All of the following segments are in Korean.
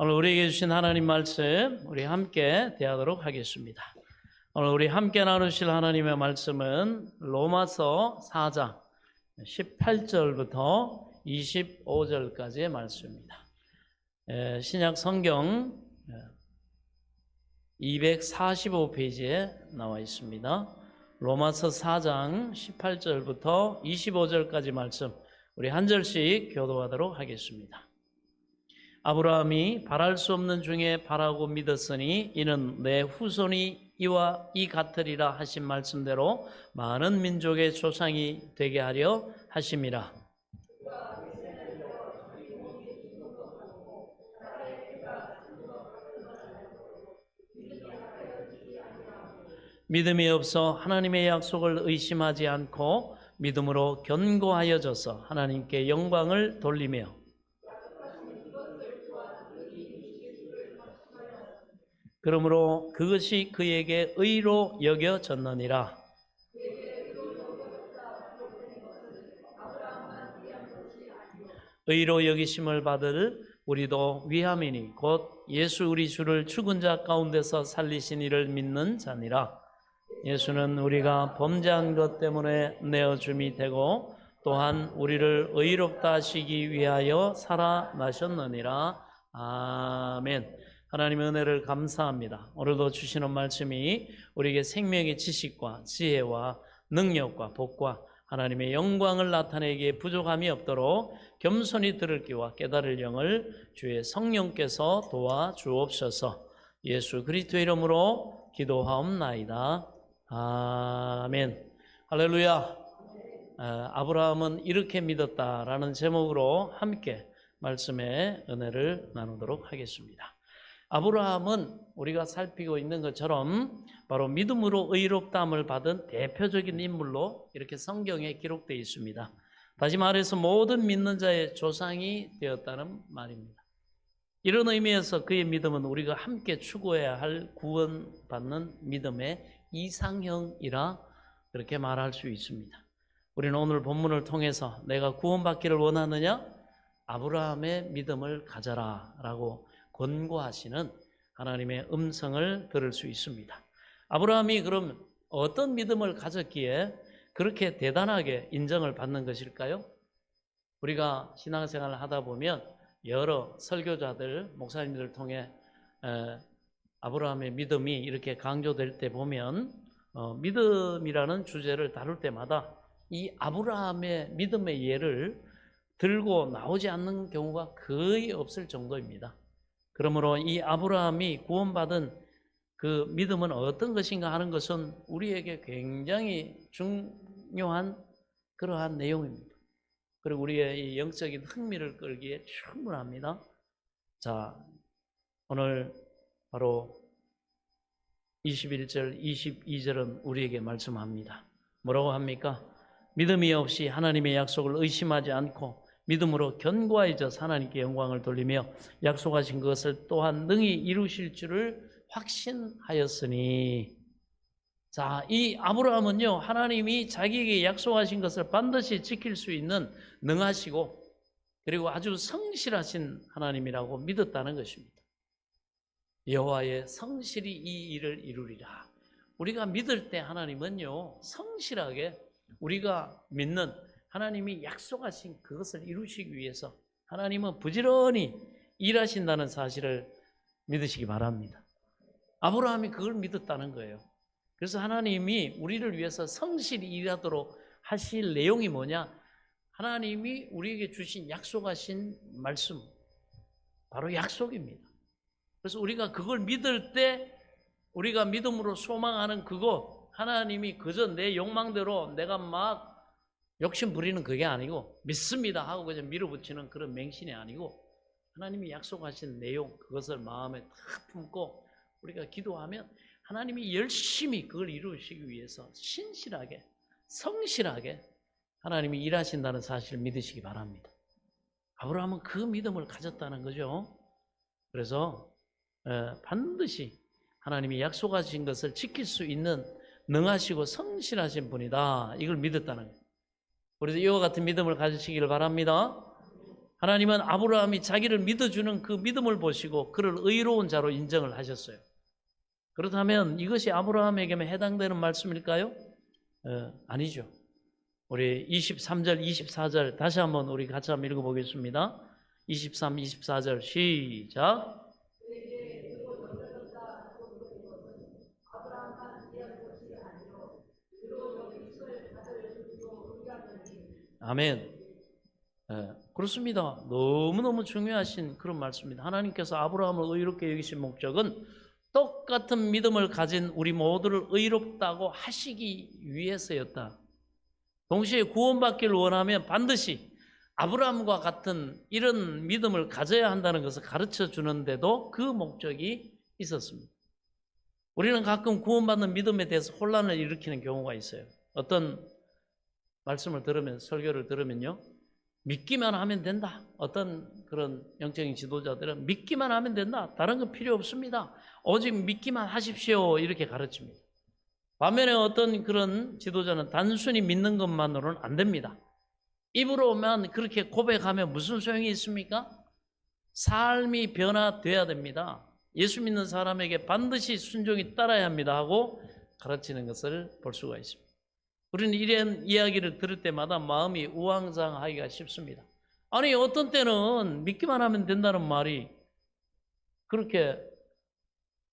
오늘 우리에게 주신 하나님 말씀 우리 함께 대하도록 하겠습니다. 오늘 우리 함께 나누실 하나님의 말씀은 로마서 4장 18절부터 25절까지의 말씀입니다. 신약 성경 245페이지에 나와 있습니다. 로마서 4장 18절부터 25절까지 말씀 우리 한 절씩 교도하도록 하겠습니다. 아브라함이 바랄 수 없는 중에 바라고 믿었으니 이는 내 후손이 이와 이 같으리라 하신 말씀대로 많은 민족의 조상이 되게 하려 하심이라. 믿음이 없어 하나님의 약속을 의심하지 않고 믿음으로 견고하여져서 하나님께 영광을 돌리며 그러므로 그것이 그에게 의로 여겨졌느니라. 의로 여기심을 받을 우리도 위함이니 곧 예수 우리 주를 죽은 자 가운데서 살리신 이를 믿는 자니라. 예수는 우리가 범죄한 것 때문에 내어줌이 되고 또한 우리를 의롭다 하시기 위하여 살아나셨느니라. 아멘. 하나님의 은혜를 감사합니다. 오늘도 주시는 말씀이 우리에게 생명의 지식과 지혜와 능력과 복과 하나님의 영광을 나타내기에 부족함이 없도록 겸손히 들을 귀와 깨달을 영을 주의 성령께서 도와주옵소서. 예수 그리스도의 이름으로 기도하옵나이다. 아멘. 할렐루야. 아브라함은 이렇게 믿었다라는 제목으로 함께 말씀의 은혜를 나누도록 하겠습니다. 아브라함은 우리가 살피고 있는 것처럼 바로 믿음으로 의롭다함을 받은 대표적인 인물로 이렇게 성경에 기록되어 있습니다. 다시 말해서 모든 믿는 자의 조상이 되었다는 말입니다. 이런 의미에서 그의 믿음은 우리가 함께 추구해야 할 구원받는 믿음의 이상형이라 그렇게 말할 수 있습니다. 우리는 오늘 본문을 통해서 내가 구원받기를 원하느냐? 아브라함의 믿음을 가져라 라고 권고하시는 하나님의 음성을 들을 수 있습니다. 아브라함이 그럼 어떤 믿음을 가졌기에 그렇게 대단하게 인정을 받는 것일까요? 우리가 신앙생활을 하다 보면 여러 설교자들, 목사님들을 통해 아브라함의 믿음이 이렇게 강조될 때 보면 믿음이라는 주제를 다룰 때마다 이 아브라함의 믿음의 예를 들고 나오지 않는 경우가 거의 없을 정도입니다. 그러므로 이 아브라함이 구원받은 그 믿음은 어떤 것인가 하는 것은 우리에게 굉장히 중요한 그러한 내용입니다. 그리고 우리의 이 영적인 흥미를 끌기에 충분합니다. 자, 오늘 바로 21절, 22절은 우리에게 말씀합니다. 뭐라고 합니까? 믿음이 없이 하나님의 약속을 의심하지 않고 믿음으로 견고해져서 하나님께 영광을 돌리며 약속하신 것을 또한 능히 이루실 줄을 확신하였으니. 자, 이 아브라함은요, 하나님이 자기에게 약속하신 것을 반드시 지킬 수 있는 능하시고 그리고 아주 성실하신 하나님이라고 믿었다는 것입니다. 여호와의 성실히 이 일을 이루리라. 우리가 믿을 때 하나님은요, 성실하게 우리가 믿는 하나님이 약속하신 그것을 이루시기 위해서 하나님은 부지런히 일하신다는 사실을 믿으시기 바랍니다. 아브라함이 그걸 믿었다는 거예요. 그래서 하나님이 우리를 위해서 성실히 일하도록 하실 내용이 뭐냐? 하나님이 우리에게 주신 약속하신 말씀, 바로 약속입니다. 그래서 우리가 그걸 믿을 때 우리가 믿음으로 소망하는 그거, 하나님이 그저 내 욕망대로 내가 막 욕심 부리는 그게 아니고 믿습니다 하고 그냥 밀어붙이는 그런 맹신이 아니고 하나님이 약속하신 내용 그것을 마음에 탁 품고 우리가 기도하면 하나님이 열심히 그걸 이루시기 위해서 신실하게 성실하게 하나님이 일하신다는 사실을 믿으시기 바랍니다. 아브라함은 그 믿음을 가졌다는 거죠. 그래서 반드시 하나님이 약속하신 것을 지킬 수 있는 능하시고 성실하신 분이다, 이걸 믿었다는 거예요. 그래서 이와 같은 믿음을 가지시기를 바랍니다. 하나님은 아브라함이 자기를 믿어주는 그 믿음을 보시고 그를 의로운 자로 인정을 하셨어요. 그렇다면 이것이 아브라함에게만 해당되는 말씀일까요? 아니죠. 우리 23절, 24절 다시 한번 우리 같이 한번 읽어보겠습니다. 23, 24절 시작. 아멘. 그렇습니다. 너무너무 중요하신 그런 말씀입니다. 하나님께서 아브라함을 의롭게 여기신 목적은 똑같은 믿음을 가진 우리 모두를 의롭다고 하시기 위해서였다. 동시에 구원받기를 원하면 반드시 아브라함과 같은 이런 믿음을 가져야 한다는 것을 가르쳐 주는데도 그 목적이 있었습니다. 우리는 가끔 구원받는 믿음에 대해서 혼란을 일으키는 경우가 있어요. 어떤 말씀을 들으면, 설교를 들으면요, 믿기만 하면 된다. 어떤 그런 영적인 지도자들은 믿기만 하면 된다. 다른 건 필요 없습니다. 오직 믿기만 하십시오. 이렇게 가르칩니다. 반면에 어떤 그런 지도자는 단순히 믿는 것만으로는 안 됩니다. 입으로만 그렇게 고백하면 무슨 소용이 있습니까? 삶이 변화돼야 됩니다. 예수 믿는 사람에게 반드시 순종이 따라야 합니다 하고 가르치는 것을 볼 수가 있습니다. 우리는 이런 이야기를 들을 때마다 마음이 우왕좌왕하기가 쉽습니다. 아니 어떤 때는 믿기만 하면 된다는 말이 그렇게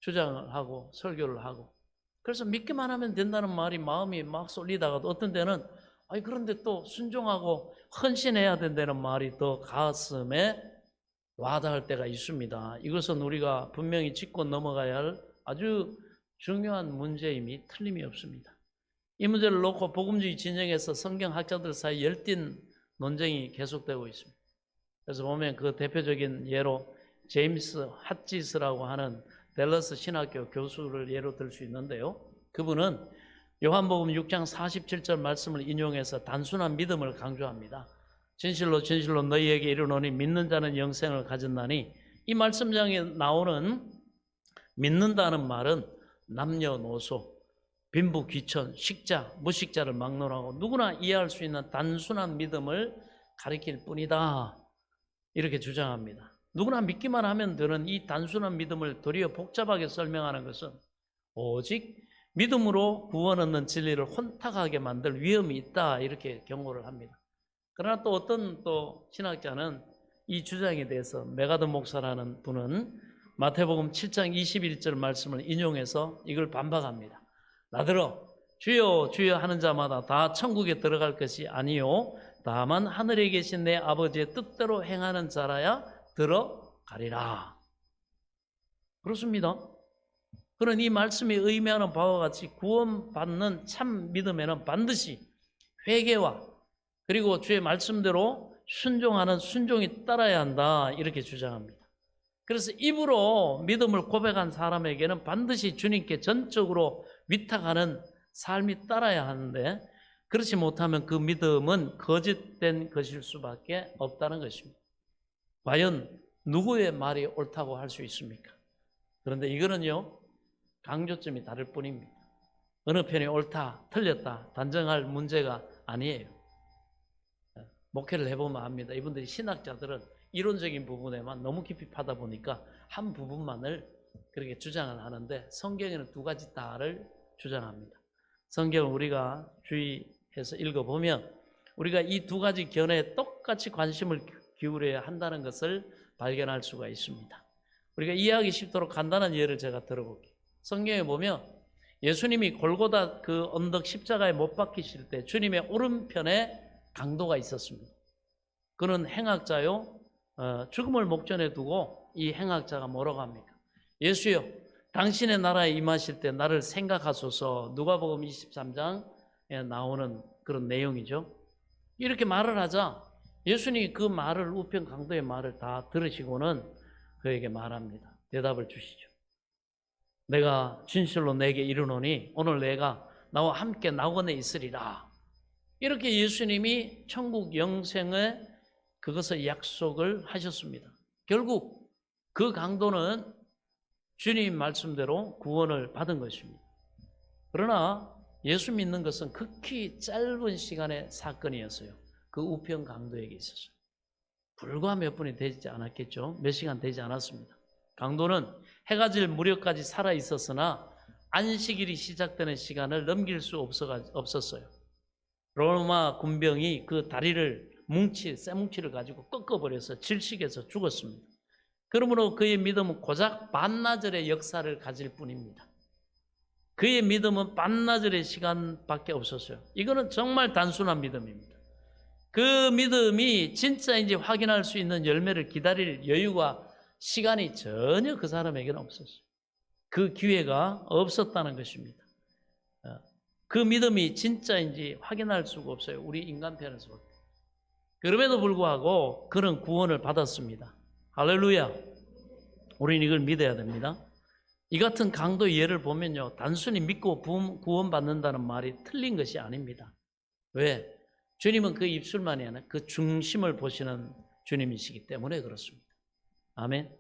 주장을 하고 설교를 하고, 그래서 믿기만 하면 된다는 말이 마음이 막 쏠리다가도 어떤 때는 아니 그런데 또 순종하고 헌신해야 된다는 말이 또 가슴에 와닿을 때가 있습니다. 이것은 우리가 분명히 짚고 넘어가야 할 아주 중요한 문제임이 틀림이 없습니다. 이 문제를 놓고 복음주의 진영에서 성경학자들 사이 열띤 논쟁이 계속되고 있습니다. 그래서 보면 그 대표적인 예로 제임스 핫지스라고 하는 댈러스 신학교 교수를 예로 들 수 있는데요. 그분은 요한복음 6장 47절 말씀을 인용해서 단순한 믿음을 강조합니다. 진실로 진실로 너희에게 이르노니 믿는 자는 영생을 가졌나니, 이 말씀장에 나오는 믿는다는 말은 남녀노소, 빈부, 귀천, 식자, 무식자를 막론하고 누구나 이해할 수 있는 단순한 믿음을 가리킬 뿐이다. 이렇게 주장합니다. 누구나 믿기만 하면 되는 이 단순한 믿음을 도리어 복잡하게 설명하는 것은 오직 믿음으로 구원 얻는 진리를 혼탁하게 만들 위험이 있다. 이렇게 경고를 합니다. 그러나 또 어떤 또 신학자는 이 주장에 대해서 메가드 목사라는 분은 마태복음 7장 21절 말씀을 인용해서 이걸 반박합니다. 나더러 주여 주여 하는 자마다 다 천국에 들어갈 것이 아니요 다만 하늘에 계신 내 아버지의 뜻대로 행하는 자라야 들어가리라. 그렇습니다. 그런 이 말씀이 의미하는 바와 같이 구원받는 참 믿음에는 반드시 회개와 그리고 주의 말씀대로 순종하는 순종이 따라야 한다. 이렇게 주장합니다. 그래서 입으로 믿음을 고백한 사람에게는 반드시 주님께 전적으로 위탁하는 삶이 따라야 하는데, 그렇지 못하면 그 믿음은 거짓된 것일 수밖에 없다는 것입니다. 과연 누구의 말이 옳다고 할 수 있습니까? 그런데 이거는요, 강조점이 다를 뿐입니다. 어느 편이 옳다, 틀렸다 단정할 문제가 아니에요. 목회를 해보면 압니다. 이분들이 신학자들은 이론적인 부분에만 너무 깊이 파다 보니까 한 부분만을 그렇게 주장을 하는데, 성경에는 두 가지 다를 주장합니다. 성경을 우리가 주의해서 읽어보면 우리가 이 두 가지 견해에 똑같이 관심을 기울여야 한다는 것을 발견할 수가 있습니다. 우리가 이해하기 쉽도록 간단한 예를 제가 들어볼게요. 성경에 보면 예수님이 골고다 그 언덕 십자가에 못 박히실 때 주님의 오른편에 강도가 있었습니다. 그는 행악자요, 죽음을 목전에 두고 이 행악자가 뭐라고 합니까? 예수여, 당신의 나라에 임하실 때 나를 생각하소서. 누가복음 23장에 나오는 그런 내용이죠. 이렇게 말을 하자 예수님이 그 말을, 우편 강도의 말을 다 들으시고는 그에게 말합니다. 대답을 주시죠. 내가 진실로 내게 이르노니 오늘 내가 나와 함께 낙원에 있으리라. 이렇게 예수님이 천국 영생의 그것을 약속을 하셨습니다. 결국 그 강도는 주님 말씀대로 구원을 받은 것입니다. 그러나 예수 믿는 것은 극히 짧은 시간의 사건이었어요. 그 우편 강도에게 있어서. 불과 몇 분이 되지 않았겠죠. 몇 시간 되지 않았습니다. 강도는 해가 질 무렵까지 살아 있었으나 안식일이 시작되는 시간을 넘길 수 없었어요. 로마 군병이 그 다리를 쇠뭉치를 가지고 꺾어버려서 질식해서 죽었습니다. 그러므로 그의 믿음은 고작 반나절의 역사를 가질 뿐입니다. 그의 믿음은 반나절의 시간밖에 없었어요. 이거는 정말 단순한 믿음입니다. 그 믿음이 진짜인지 확인할 수 있는 열매를 기다릴 여유가 시간이 전혀 그 사람에게는 없었어요. 그 기회가 없었다는 것입니다. 그 믿음이 진짜인지 확인할 수가 없어요. 우리 인간편에서 볼 때. 그럼에도 불구하고 그는 구원을 받았습니다. 할렐루야. 우리는 이걸 믿어야 됩니다. 이 같은 강도의 예를 보면요, 단순히 믿고 구원받는다는 말이 틀린 것이 아닙니다. 왜? 주님은 그 입술만이 아니라 그 중심을 보시는 주님이시기 때문에 그렇습니다. 아멘.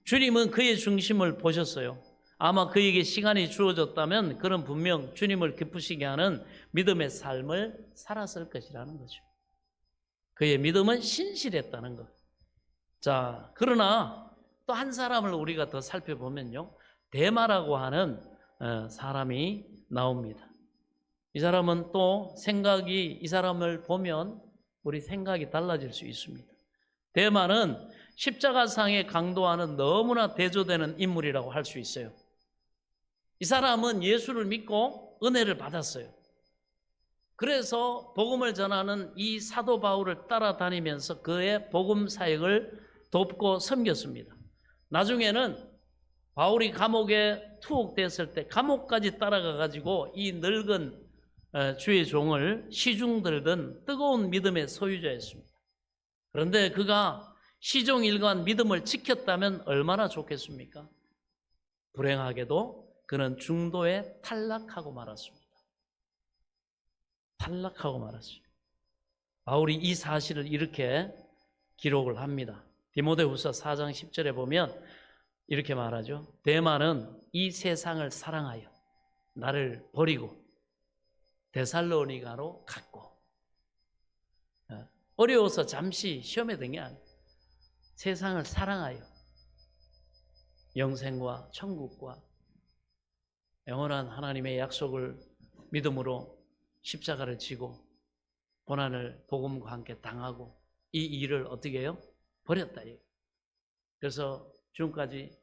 주님은 그의 중심을 보셨어요. 아마 그에게 시간이 주어졌다면 그는 분명 주님을 기쁘시게 하는 믿음의 삶을 살았을 것이라는 거죠. 그의 믿음은 신실했다는 것. 자, 그러나 또 한 사람을 우리가 더 살펴보면요, 데마라고 하는 사람이 나옵니다. 이 사람은 또 이 사람을 보면 우리 생각이 달라질 수 있습니다. 데마는 십자가상의 강도와는 너무나 대조되는 인물이라고 할 수 있어요. 이 사람은 예수를 믿고 은혜를 받았어요. 그래서 복음을 전하는 이 사도 바울을 따라다니면서 그의 복음 사역을 돕고 섬겼습니다. 나중에는 바울이 감옥에 투옥됐을 때 감옥까지 따라가 가지고 이 늙은 주의 종을 시중 들던 뜨거운 믿음의 소유자였습니다. 그런데 그가 시종 일관 믿음을 지켰다면 얼마나 좋겠습니까? 불행하게도 그는 중도에 탈락하고 말았습니다. 탈락하고 말았어요. 바울이 이 사실을 이렇게 기록을 합니다. 디모데후서 4장 10절에 보면 이렇게 말하죠. 데마는 이 세상을 사랑하여 나를 버리고 데살로니가로 갔고, 어려워서 잠시 시험에 든 게 아니에요. 세상을 사랑하여 영생과 천국과 영원한 하나님의 약속을 믿음으로 십자가를 지고 고난을 복음과 함께 당하고 이 일을 어떻게 해요? 버렸다. 그래서 지금까지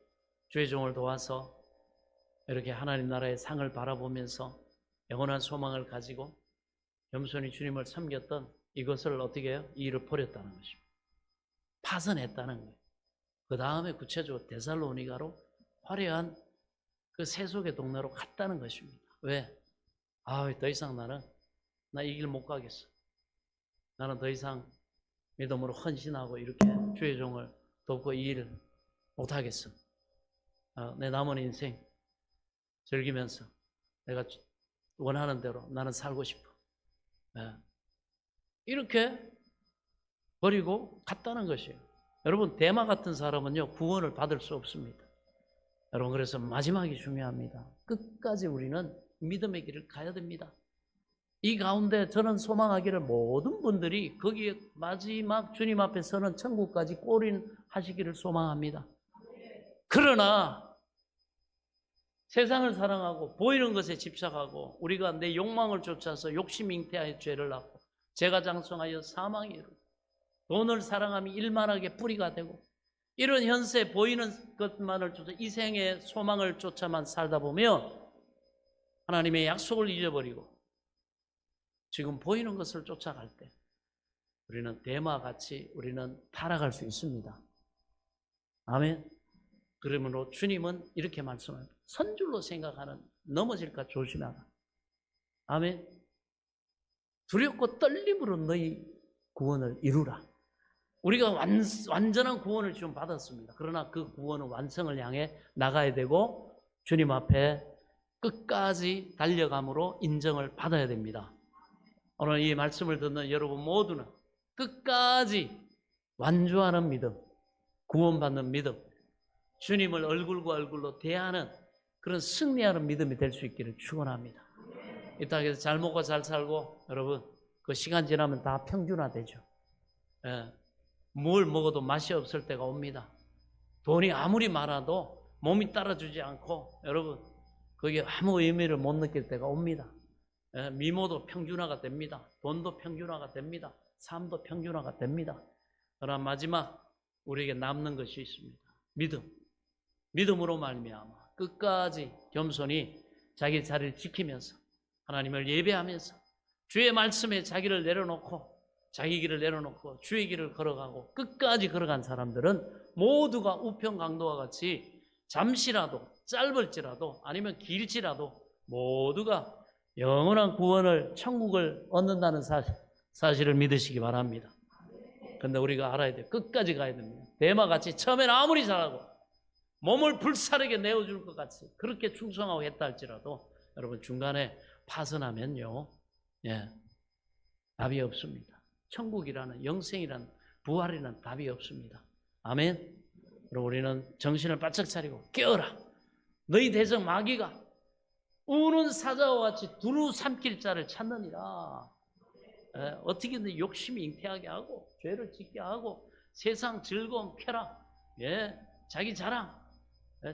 주의 종을 도와서 이렇게 하나님 나라의 상을 바라보면서 영원한 소망을 가지고 겸손히 주님을 섬겼던 이것을 어떻게 해요? 이 일을 버렸다는 것입니다. 파선했다는 거예요. 그 다음에 구체적으로 데살로니가로 화려한 그 세속의 동네로 갔다는 것입니다. 왜? 더 이상 나 이 길 못 가겠어. 나는 더 이상 믿음으로 헌신하고 이렇게 주의 종을 돕고 이 일을 못 하겠어. 내 남은 인생 즐기면서 내가 원하는 대로 나는 살고 싶어. 이렇게 버리고 갔다는 것이에요. 여러분, 데마 같은 사람은요, 구원을 받을 수 없습니다. 여러분, 그래서 마지막이 중요합니다. 끝까지 우리는 믿음의 길을 가야 됩니다. 이 가운데 저는 소망하기를 모든 분들이 거기에 마지막 주님 앞에 서는 천국까지 골인하시기를 소망합니다. 그러나 세상을 사랑하고 보이는 것에 집착하고 우리가 내 욕망을 쫓아서 욕심 잉태하여 죄를 낳고 죄가 장성하여 사망에 이르고 돈을 사랑함이 일만하게 뿌리가 되고 이런 현세 보이는 것만을 쫓아 이 생의 소망을 쫓아만 살다 보면 하나님의 약속을 잊어버리고 지금 보이는 것을 쫓아갈 때 우리는 데마같이 우리는 타락할 수 있습니다. 아멘. 그러므로 주님은 이렇게 말씀합니다. 선줄로 생각하는 넘어질까 조심하라. 아멘. 두렵고 떨림으로 너희 구원을 이루라. 우리가 완전한 구원을 지금 받았습니다. 그러나 그 구원은 완성을 향해 나가야 되고 주님 앞에 끝까지 달려감으로 인정을 받아야 됩니다. 오늘 이 말씀을 듣는 여러분 모두는 끝까지 완주하는 믿음, 구원받는 믿음, 주님을 얼굴과 얼굴로 대하는 그런 승리하는 믿음이 될 수 있기를 축원합니다. 이 땅에서 잘 먹고 잘 살고 여러분 그 시간 지나면 다 평준화되죠. 뭘 먹어도 맛이 없을 때가 옵니다. 돈이 아무리 많아도 몸이 따라주지 않고 여러분 그게 아무 의미를 못 느낄 때가 옵니다. 미모도 평준화가 됩니다. 돈도 평준화가 됩니다. 삶도 평준화가 됩니다. 그러나 마지막 우리에게 남는 것이 있습니다. 믿음. 믿음으로 말미암아 끝까지 겸손히 자기 자리를 지키면서 하나님을 예배하면서 주의 말씀에 자기를 내려놓고 자기 길을 내려놓고 주의 길을 걸어가고 끝까지 걸어간 사람들은 모두가 우평강도와 같이 잠시라도 짧을지라도 아니면 길지라도 모두가 영원한 구원을 천국을 얻는다는 사실을 믿으시기 바랍니다. 그런데 우리가 알아야 돼요. 끝까지 가야 됩니다. 대마같이 처음에는 아무리 잘하고 몸을 불사르게 내어줄 것 같이 그렇게 충성하고 했다 할지라도 여러분 중간에 파선하면요 답이 없습니다. 천국이라는 영생이라는 부활이라는 답이 없습니다. 아멘. 그럼 우리는 정신을 바짝 차리고 깨어라. 너희 대적 마귀가 우는 사자와 같이 두루 삼킬 자를 찾느니라. 어떻게든 욕심이 잉태하게 하고 죄를 짓게 하고 세상 즐거움 쾌락 자기 자랑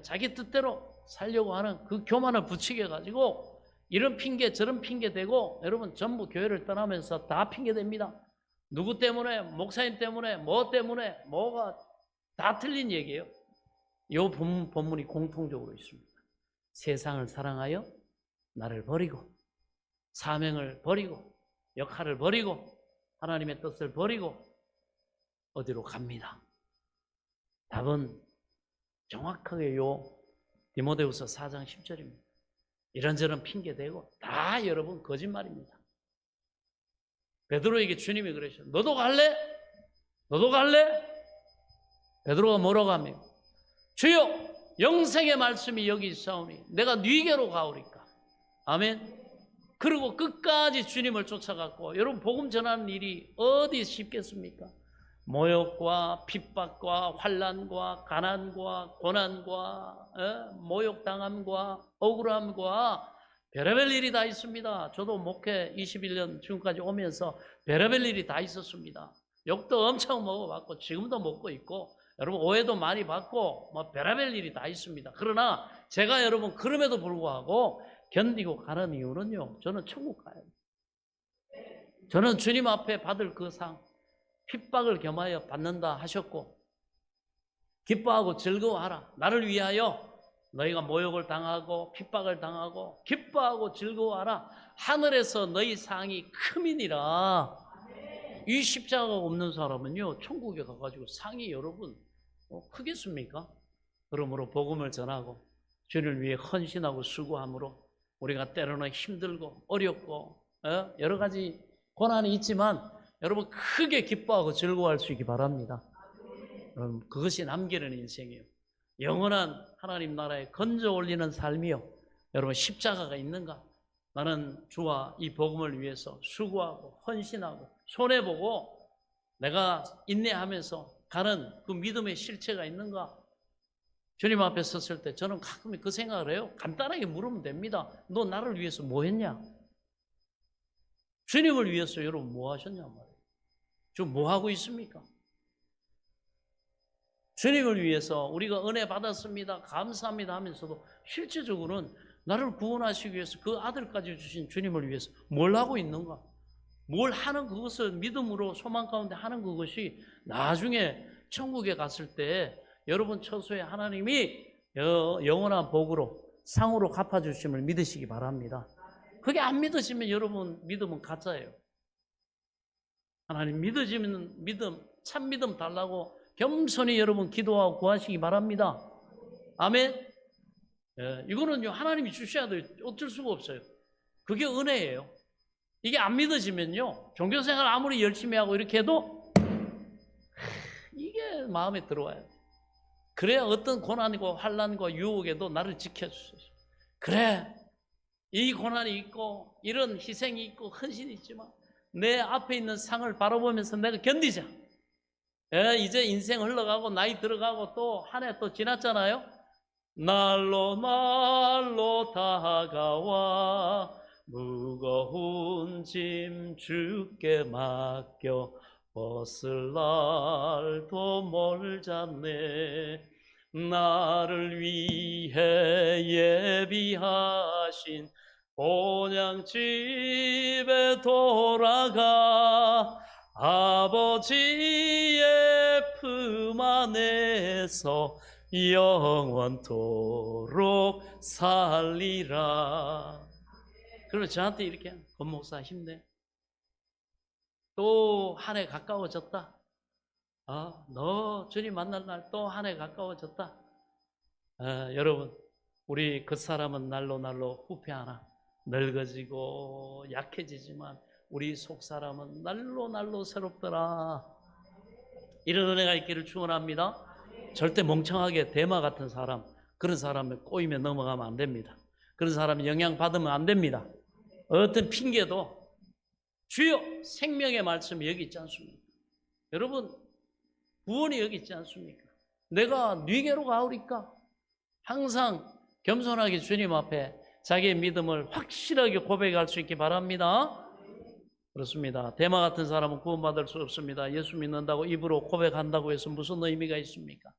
자기 뜻대로 살려고 하는 그 교만을 부추겨 가지고 이런 핑계 저런 핑계 대고 여러분 전부 교회를 떠나면서 다 핑계 댑니다. 누구 때문에 목사님 때문에 뭐 때문에 뭐가 다 틀린 얘기예요. 이 본문이 공통적으로 있습니다. 세상을 사랑하여 나를 버리고 사명을 버리고 역할을 버리고 하나님의 뜻을 버리고 어디로 갑니다. 답은 정확하게 요 디모데후서 4장 10절입니다. 이런저런 핑계대고 다 여러분 거짓말입니다. 베드로에게 주님이 그러셔. 너도 갈래? 너도 갈래? 베드로가 뭐라고 합니까? 주여 영생의 말씀이 여기 있사오니 내가 네게로 가오리까. 아멘. 그리고 끝까지 주님을 쫓아갔고 여러분 복음 전하는 일이 어디 쉽겠습니까? 모욕과 핍박과 환난과 가난과 고난과 모욕당함과 억울함과 별의별 일이 다 있습니다. 저도 목회 21년 지금까지 오면서 별의별 일이 다 있었습니다. 욕도 엄청 먹어봤고 지금도 먹고 있고 여러분 오해도 많이 받고 뭐 별의별 일이 다 있습니다. 그러나 제가 여러분 그럼에도 불구하고 견디고 가는 이유는요. 저는 천국 가요. 저는 주님 앞에 받을 그 상 핍박을 겸하여 받는다 하셨고 기뻐하고 즐거워하라. 나를 위하여 너희가 모욕을 당하고 핍박을 당하고 기뻐하고 즐거워하라. 하늘에서 너희 상이 크미니라. 이 십자가가 없는 사람은요 천국에 가가지고 상이 여러분 크겠습니까? 그러므로 복음을 전하고 주를 위해 헌신하고 수고함으로 우리가 때로는 힘들고 어렵고 여러 가지 고난이 있지만 여러분 크게 기뻐하고 즐거워할 수 있기 바랍니다. 그것이 남기는 인생이에요. 영원한 하나님 나라에 건져 올리는 삶이요. 여러분 십자가가 있는가? 나는 주와 이 복음을 위해서 수고하고 헌신하고 손해보고 내가 인내하면서 가는 그 믿음의 실체가 있는가? 주님 앞에 섰을 때 저는 가끔 그 생각을 해요. 간단하게 물으면 됩니다. 너 나를 위해서 뭐 했냐? 주님을 위해서 여러분 뭐 하셨냐 말이에요. 지금 뭐 하고 있습니까? 주님을 위해서 우리가 은혜 받았습니다. 감사합니다 하면서도 실제적으로는 나를 구원하시기 위해서 그 아들까지 주신 주님을 위해서 뭘 하고 있는가? 뭘 하는 그것을 믿음으로 소망 가운데 하는 그것이 나중에 천국에 갔을 때 여러분 처소에 하나님이 영원한 복으로 상으로 갚아주심을 믿으시기 바랍니다. 그게 안 믿으시면 여러분 믿음은 가짜예요. 하나님 믿으시면 믿음, 참 믿음 달라고 겸손히 여러분 기도하고 구하시기 바랍니다. 아멘. 이거는요 하나님이 주셔야 돼요. 어쩔 수가 없어요. 그게 은혜예요. 이게 안 믿어지면요 종교생활 아무리 열심히 하고 이렇게 해도 이게 마음에 들어와요. 그래야 어떤 고난과 환난과 유혹에도 나를 지켜주셔요. 그래 이 고난이 있고 이런 희생이 있고 헌신이 있지만 내 앞에 있는 상을 바라보면서 내가 견디자. 이제 인생 흘러가고 나이 들어가고 또 한 해 또 지났잖아요. 날로 날로 다가와 무거운 짐 주께 맡겨 벗을 날도 멀잖네. 나를 위해 예비하신 본향집에 돌아가 아버지의 품 안에서 영원토록 살리라. 그러면 저한테 이렇게 권목사 힘내. 또 한 해 가까워졌다. 너 주님 만날 날 또 한 해 가까워졌다. 여러분, 우리 그 사람은 날로 날로 후퇴하나 늙어지고 약해지지만 우리 속 사람은 날로 날로 새롭더라. 이런 은혜가 있기를 축원합니다. 절대 멍청하게 대마 같은 사람, 그런 사람에 꼬이며 넘어가면 안 됩니다. 그런 사람이 영향받으면 안 됩니다. 어떤 핑계도 주여 생명의 말씀이 여기 있지 않습니까? 여러분, 구원이 여기 있지 않습니까? 내가 네게로 가오리까? 항상 겸손하게 주님 앞에 자기의 믿음을 확실하게 고백할 수 있기 바랍니다. 그렇습니다. 대마 같은 사람은 구원받을 수 없습니다. 예수 믿는다고 입으로 고백한다고 해서 무슨 의미가 있습니까?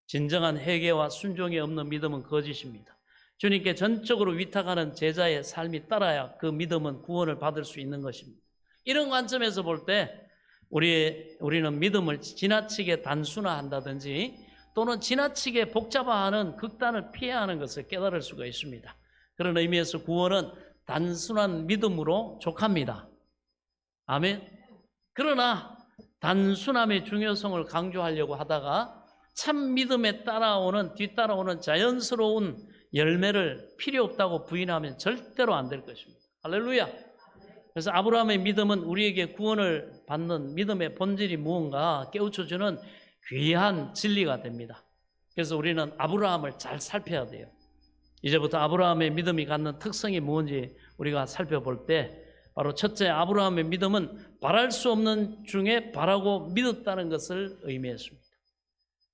진정한 회개와 순종이 없는 믿음은 거짓입니다. 주님께 전적으로 위탁하는 제자의 삶이 따라야 그 믿음은 구원을 받을 수 있는 것입니다. 이런 관점에서 볼 때 우리는 믿음을 지나치게 단순화한다든지 또는 지나치게 복잡화하는 극단을 피해야 하는 것을 깨달을 수가 있습니다. 그런 의미에서 구원은 단순한 믿음으로 족합니다. 아멘. 그러나 단순함의 중요성을 강조하려고 하다가 참 믿음에 뒤따라오는 자연스러운 열매를 필요 없다고 부인하면 절대로 안 될 것입니다. 할렐루야. 그래서 아브라함의 믿음은 우리에게 구원을 받는 믿음의 본질이 무언가 깨우쳐주는 귀한 진리가 됩니다. 그래서 우리는 아브라함을 잘 살펴야 돼요. 이제부터 아브라함의 믿음이 갖는 특성이 무엇인지 우리가 살펴볼 때 바로 첫째, 아브라함의 믿음은 바랄 수 없는 중에 바라고 믿었다는 것을 의미했습니다.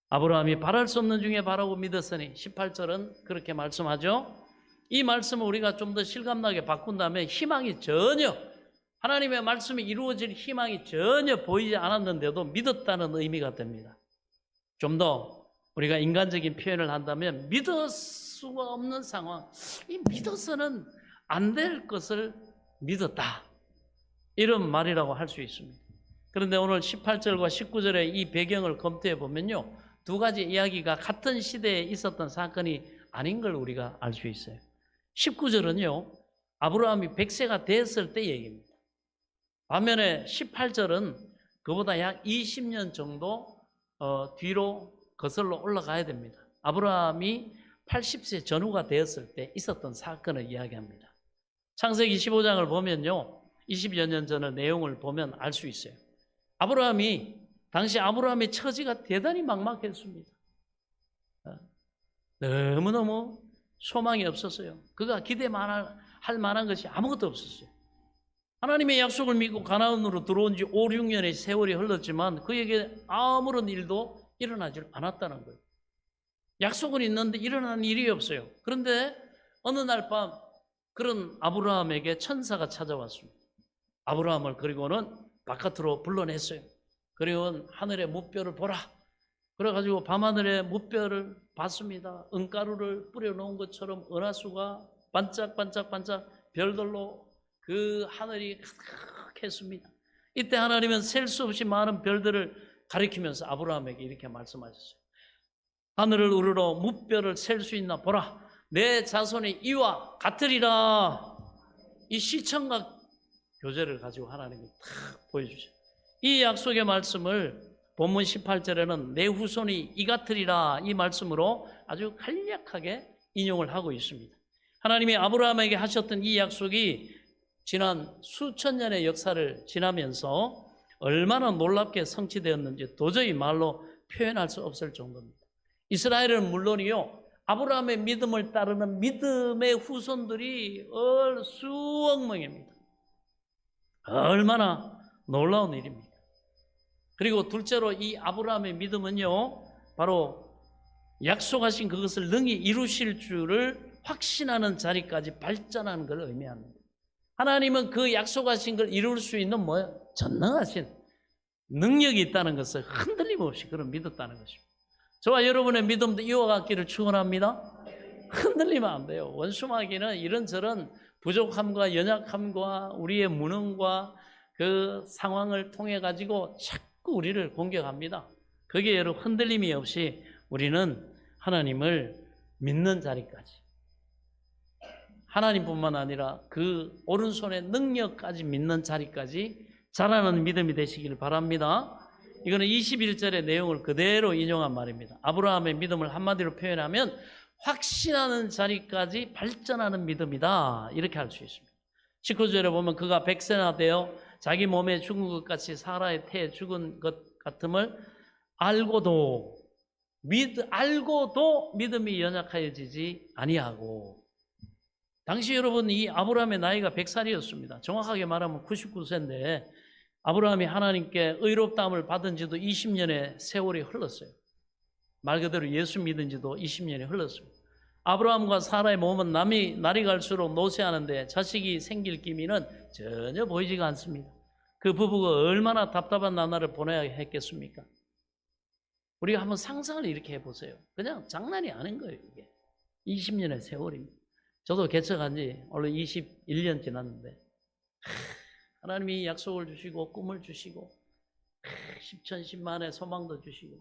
아브라함이 바랄 수 없는 중에 바라고 믿었으니 18절은 그렇게 말씀하죠. 이 말씀을 우리가 좀 더 실감나게 바꾼다면 희망이 전혀, 하나님의 말씀이 이루어질 희망이 전혀 보이지 않았는데도 믿었다는 의미가 됩니다. 좀 더 우리가 인간적인 표현을 한다면 믿을 수가 없는 상황, 이 믿어서는 안 될 것을 믿었다, 이런 말이라고 할 수 있습니다. 그런데 오늘 18절과 19절의 이 배경을 검토해 보면요, 두 가지 이야기가 같은 시대에 있었던 사건이 아닌 걸 우리가 알 수 있어요. 19절은요, 아브라함이 100세가 됐을 때 얘기입니다. 반면에 18절은 그보다 약 20년 정도 뒤로 거슬러 올라가야 됩니다. 아브라함이 80세 전후가 되었을 때 있었던 사건을 이야기합니다. 창세기 15장을 보면요, 20여 년 전의 내용을 보면 알 수 있어요. 당시 아브라함의 처지가 대단히 막막했습니다. 너무너무 소망이 없었어요. 그가 기대할 만한 것이 아무것도 없었어요. 하나님의 약속을 믿고 가나안으로 들어온 지 5, 6년의 세월이 흘렀지만 그에게 아무런 일도 일어나지 않았다는 거예요. 약속은 있는데 일어나는 일이 없어요. 그런데 어느 날 밤 그런 아브라함에게 천사가 찾아왔습니다. 아브라함을 그리고는 바깥으로 불러냈어요. 그리고 하늘의 무뼈를 보라. 그래가지고 밤하늘의 무뼈를 봤습니다. 은가루를 뿌려놓은 것처럼 은하수가 반짝반짝반짝 별들로 그 하늘이 가득했습니다. 이때 하나님은 셀 수 없이 많은 별들을 가리키면서 아브라함에게 이렇게 말씀하셨어요. 하늘을 우러러 무뼈를 셀 수 있나 보라. 내 자손이 이와 같으리라. 이 시청각 교제를 가지고 하나님이 탁 보여주셔요. 이 약속의 말씀을 본문 18절에는 내 후손이 이 같으리라, 이 말씀으로 아주 간략하게 인용을 하고 있습니다. 하나님이 아브라함에게 하셨던 이 약속이 지난 수천 년의 역사를 지나면서 얼마나 놀랍게 성취되었는지 도저히 말로 표현할 수 없을 정도입니다. 이스라엘은 물론이요, 아브라함의 믿음을 따르는 믿음의 후손들이 수억 명입니다. 얼마나 놀라운 일입니까? 그리고 둘째로 이 아브라함의 믿음은요, 바로 약속하신 그것을 능히 이루실 줄을 확신하는 자리까지 발전하는 걸 의미합니다. 하나님은 그 약속하신 걸 이룰 수 있는 전능하신, 능력이 있다는 것을 흔들림 없이 그런 믿었다는 것입니다. 저와 여러분의 믿음도 이와 같기를 축원합니다. 흔들리면 안 돼요. 원수마귀는 이런저런 부족함과 연약함과 우리의 무능과 그 상황을 통해 가지고 자꾸 우리를 공격합니다. 거기에 여러분 흔들림이 없이 우리는 하나님을 믿는 자리까지, 하나님뿐만 아니라 그 오른손의 능력까지 믿는 자리까지 자라는 믿음이 되시길 바랍니다. 이거는 21절의 내용을 그대로 인용한 말입니다. 아브라함의 믿음을 한마디로 표현하면 확신하는 자리까지 발전하는 믿음이다, 이렇게 할 수 있습니다. 19절에 보면 그가 100세나 되어 자기 몸에 죽은 것 같이 사라의 태에 죽은 것 같음을 알고도 믿음이 연약하여지지 아니하고. 당시 여러분 이 아브라함의 나이가 100살이었습니다. 정확하게 말하면 99세인데 아브라함이 하나님께 의롭다함을 받은 지도 20년의 세월이 흘렀어요. 말 그대로 예수 믿은 지도 20년이 흘렀습니다. 아브라함과 사라의 몸은 날이 갈수록 노쇠하는데 자식이 생길 기미는 전혀 보이지가 않습니다. 그 부부가 얼마나 답답한 나날을 보내야 했겠습니까? 우리가 한번 상상을 이렇게 해보세요. 그냥 장난이 아닌 거예요. 이게 20년의 세월입니다. 저도 개척한 지 원래 21년 지났는데 하나님이 약속을 주시고 꿈을 주시고 십천십만의 소망도 주시고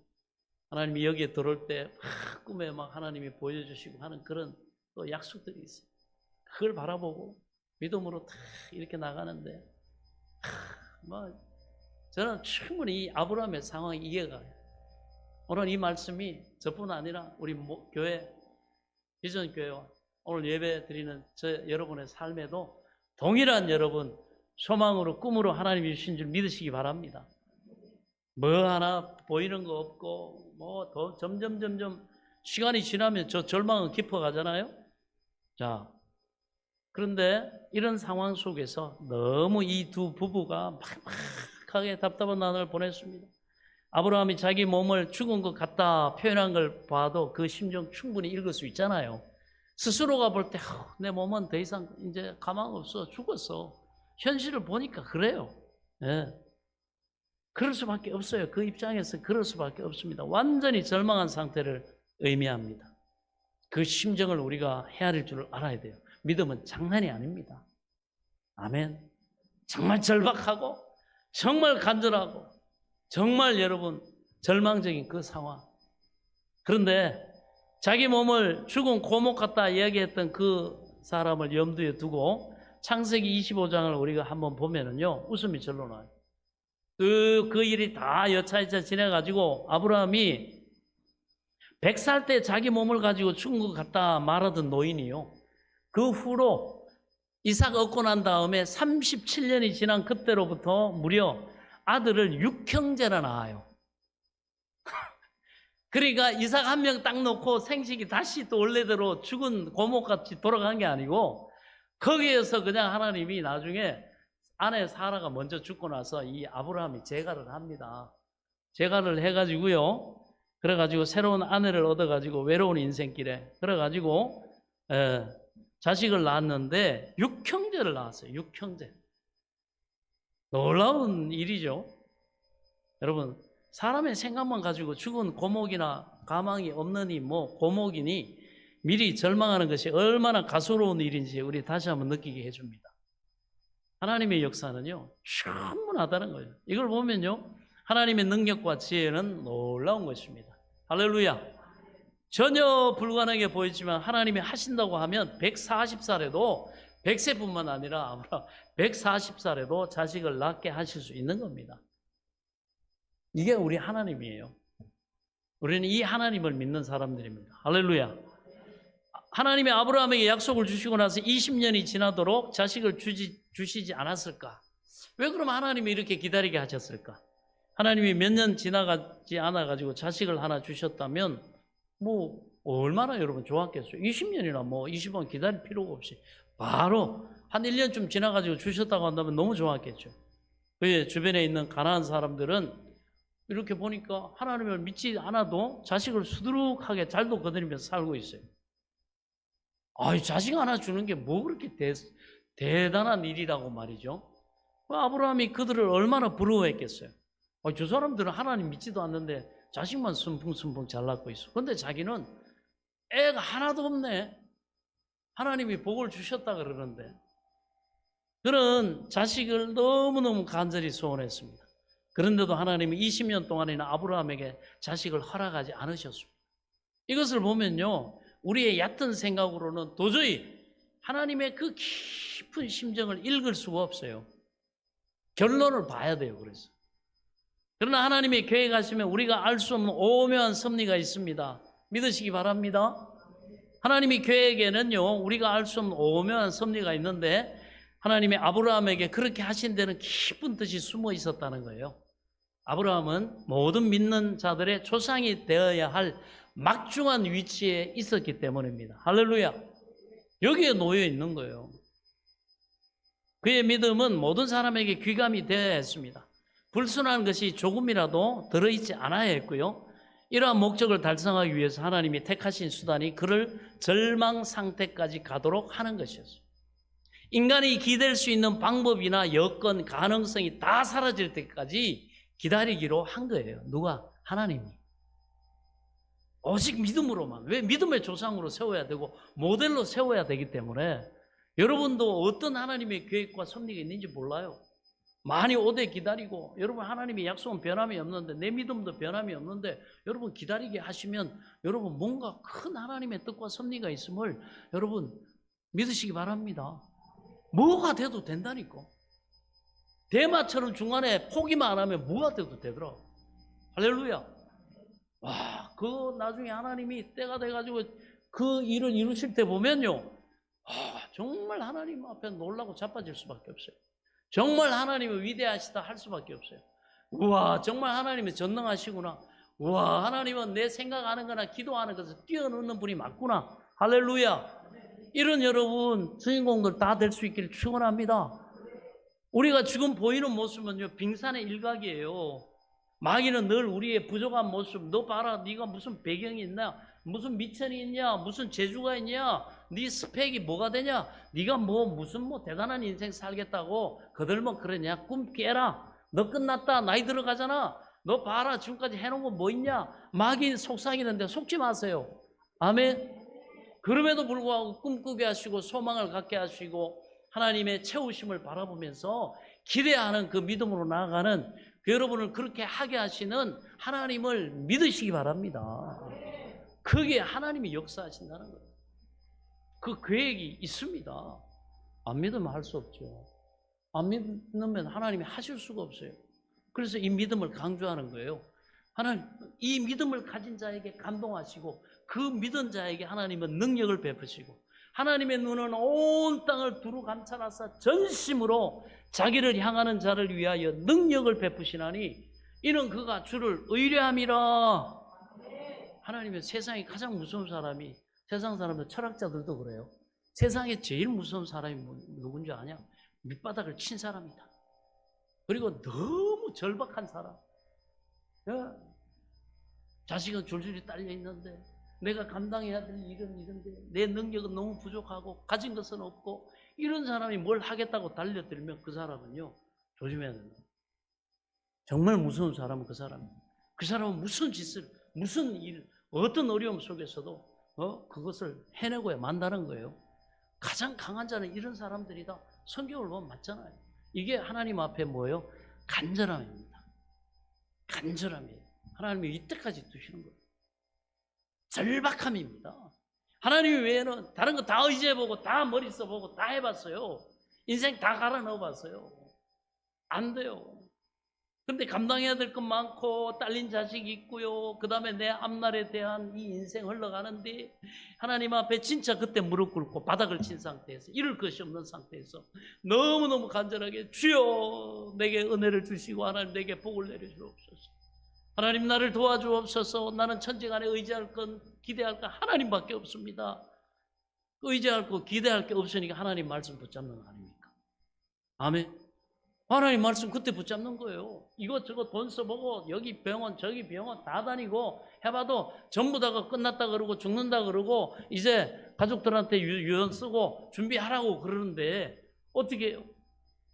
하나님이 여기에 들어올 때 꿈에 막 하나님이 보여주시고 하는 그런 또 약속들이 있어요. 그걸 바라보고 믿음으로 이렇게 나가는데 저는 충분히 이 아브라함의 상황이 이해가 가요. 오늘 이 말씀이 저뿐 아니라 우리 교회, 비전교회와 오늘 예배 드리는 저 여러분의 삶에도 동일한 여러분 소망으로 꿈으로 하나님이 주신 줄 믿으시기 바랍니다. 뭐 하나 보이는 거 없고 뭐 더 점점 시간이 지나면 저 절망은 깊어가잖아요. 자, 그런데 이런 상황 속에서 너무 이 두 부부가 막막하게 답답한 나날을 보냈습니다. 아브라함이 자기 몸을 죽은 것 같다 표현한 걸 봐도 그 심정 충분히 읽을 수 있잖아요. 스스로가 볼 때 내 몸은 더 이상 이제 가망 없어, 죽었어. 현실을 보니까 그래요. 예. 그럴 수밖에 없어요. 그 입장에서 그럴 수밖에 없습니다. 완전히 절망한 상태를 의미합니다. 그 심정을 우리가 헤아릴 줄 알아야 돼요. 믿음은 장난이 아닙니다. 아멘. 정말 절박하고 정말 간절하고 정말 여러분 절망적인 그 상황. 그런데 자기 몸을 죽은 고목 같다 이야기했던 그 사람을 염두에 두고 창세기 25장을 우리가 한번 보면은요, 웃음이 절로 나요. 그 일이 다 여차여차 지내가지고 아브라함이 100살 때 자기 몸을 가지고 죽은 것 같다 말하던 노인이요, 그 후로 이삭 얻고 난 다음에 37년이 지난 그때로부터 무려 아들을 6형제나 낳아요. 그러니까 이삭 한 명 딱 놓고 생식이 다시 또 원래대로 죽은 고목같이 돌아간 게 아니고 거기에서 그냥 하나님이 나중에 아내 사라가 먼저 죽고 나서 이 아브라함이 재가를 합니다. 재가를 해가지고요, 그래가지고 새로운 아내를 얻어가지고 외로운 인생길에 그래가지고 자식을 낳았는데 6형제를 낳았어요. 6형제. 놀라운 일이죠. 여러분, 사람의 생각만 가지고 죽은 고목이나 가망이 없느니 뭐 고목이니 미리 절망하는 것이 얼마나 가소로운 일인지 우리 다시 한번 느끼게 해줍니다. 하나님의 역사는요, 충분하다는 거예요. 이걸 보면요, 하나님의 능력과 지혜는 놀라운 것입니다. 할렐루야. 전혀 불가능해 보이지만 하나님이 하신다고 하면 140살에도 100세뿐만 아니라 140살에도 자식을 낳게 하실 수 있는 겁니다. 이게 우리 하나님이에요. 우리는 이 하나님을 믿는 사람들입니다. 할렐루야. 하나님이 아브라함에게 약속을 주시고 나서 20년이 지나도록 자식을 주시지 않았을까? 왜 그러면 하나님이 이렇게 기다리게 하셨을까? 하나님이 몇 년 지나가지 않아가지고 자식을 하나 주셨다면 뭐 얼마나 여러분 좋았겠어요. 20년이나 뭐 20년 기다릴 필요가 없이 바로 한 1년쯤 지나가지고 주셨다고 한다면 너무 좋았겠죠. 그 주변에 있는 가난한 사람들은 이렇게 보니까 하나님을 믿지 않아도 자식을 수두룩하게 잘도 거느리면서 살고 있어요. 자식 하나 주는 게 뭐 그렇게 대단한 일이라고 말이죠. 아브라함이 그들을 얼마나 부러워했겠어요. 저 사람들은 하나님 믿지도 않는데 자식만 순풍순풍 잘 낳고 있어. 근데 자기는 애가 하나도 없네. 하나님이 복을 주셨다 그러는데. 그런 자식을 너무너무 간절히 소원했습니다. 그런데도 하나님이 20년 동안이나 아브라함에게 자식을 허락하지 않으셨습니다. 이것을 보면요, 우리의 얕은 생각으로는 도저히 하나님의 그 깊은 심정을 읽을 수가 없어요. 결론을 봐야 돼요. 그래서 그러나 하나님의 계획하시면 우리가 알 수 없는 오묘한 섭리가 있습니다. 믿으시기 바랍니다. 하나님의 계획에는요, 우리가 알 수 없는 오묘한 섭리가 있는데 하나님이 아브라함에게 그렇게 하신 데는 깊은 뜻이 숨어 있었다는 거예요. 아브라함은 모든 믿는 자들의 조상이 되어야 할 막중한 위치에 있었기 때문입니다. 할렐루야. 여기에 놓여 있는 거예요. 그의 믿음은 모든 사람에게 귀감이 되어야 했습니다. 불순한 것이 조금이라도 들어있지 않아야 했고요. 이러한 목적을 달성하기 위해서 하나님이 택하신 수단이 그를 절망 상태까지 가도록 하는 것이었어요. 인간이 기댈 수 있는 방법이나 여건, 가능성이 다 사라질 때까지 기다리기로 한 거예요. 누가? 하나님이. 오직 믿음으로만. 왜? 믿음의 조상으로 세워야 되고 모델로 세워야 되기 때문에 여러분도 어떤 하나님의 계획과 섭리가 있는지 몰라요. 많이 오래 기다리고, 여러분 하나님의 약속은 변함이 없는데, 내 믿음도 변함이 없는데 여러분 기다리게 하시면 여러분 뭔가 큰 하나님의 뜻과 섭리가 있음을 여러분 믿으시기 바랍니다. 뭐가 돼도 된다니까. 대마처럼 중간에 포기만 안 하면 뭐가 돼도 되더라. 할렐루야. 와, 그 나중에 하나님이 때가 돼가지고 그 일을 이루실 때 보면요, 정말 하나님 앞에 놀라고 자빠질 수밖에 없어요. 정말 하나님은 위대하시다 할 수밖에 없어요. 우와, 정말 하나님은 전능하시구나. 우와, 하나님은 내 생각하는 거나 기도하는 것을 뛰어넘는 분이 맞구나. 할렐루야. 이런 여러분 주인공들 다 될 수 있기를 축원합니다. 우리가 지금 보이는 모습은요, 빙산의 일각이에요. 마귀는 늘 우리의 부족한 모습, 너 봐라, 네가 무슨 배경이 있나, 무슨 미천이 있냐, 무슨 재주가 있냐, 네 스펙이 뭐가 되냐, 네가 무슨 대단한 인생 살겠다고 그들만 그러냐, 꿈 깨라, 너 끝났다, 나이 들어가잖아, 너 봐라, 지금까지 해놓은 거 뭐 있냐. 마귀 속삭이는데 속지 마세요. 아멘. 그럼에도 불구하고 꿈꾸게 하시고 소망을 갖게 하시고 하나님의 채우심을 바라보면서 기대하는 그 믿음으로 나아가는 그 여러분을 그렇게 하게 하시는 하나님을 믿으시기 바랍니다. 그게 하나님이 역사하신다는 거예요. 그 계획이 있습니다. 안 믿으면 할 수 없죠. 안 믿으면 하나님이 하실 수가 없어요. 그래서 이 믿음을 강조하는 거예요. 하나님, 이 믿음을 가진 자에게 감동하시고 그 믿은 자에게 하나님은 능력을 베푸시고 하나님의 눈은 온 땅을 두루 감찰하사 전심으로 자기를 향하는 자를 위하여 능력을 베푸시나니 이는 그가 주를 의뢰함이라. 하나님은 세상에 가장 무서운 사람이, 세상 사람들 철학자들도 그래요. 세상에 제일 무서운 사람이 누군지 아냐? 밑바닥을 친 사람이다. 그리고 너무 절박한 사람. 자식은 줄줄이 딸려 있는데 내가 감당해야 될 일은 이런데 내 능력은 너무 부족하고 가진 것은 없고 이런 사람이 뭘 하겠다고 달려들면 그 사람은요, 조심해야 된다. 정말 무서운 사람은 그 사람입니다. 그 사람은 무슨 짓을, 무슨 일, 어떤 어려움 속에서도 그것을 해내고야 만다는 거예요. 가장 강한 자는 이런 사람들이다. 성경을 보면 맞잖아요. 이게 하나님 앞에 뭐예요? 간절함입니다. 간절함이에요. 하나님이 이때까지 두시는 거예요. 절박함입니다. 하나님 외에는 다른 거 다 의지해보고 다 머리 써보고 다 해봤어요. 인생 다 갈아 넣어봤어요. 안 돼요. 근데 감당해야 될 것 많고 딸린 자식이 있고요. 그 다음에 내 앞날에 대한 이 인생 흘러가는데 하나님 앞에 진짜 그때 무릎 꿇고 바닥을 친 상태에서 이럴 것이 없는 상태에서 너무너무 간절하게 주여 내게 은혜를 주시고 하나님 내게 복을 내려주옵소서. 하나님 나를 도와주옵소서. 나는 천지간에 의지할 건 기대할 건 하나님밖에 없습니다. 의지할 거 기대할 게 없으니까 하나님 말씀 붙잡는 거 아닙니까? 아멘. 하나님 말씀 그때 붙잡는 거예요. 이것저것 돈 써보고 여기 병원 저기 병원 다 다니고 해봐도 전부 다가 끝났다 그러고 죽는다 그러고 이제 가족들한테 유언 쓰고 준비하라고 그러는데 어떻게 해요?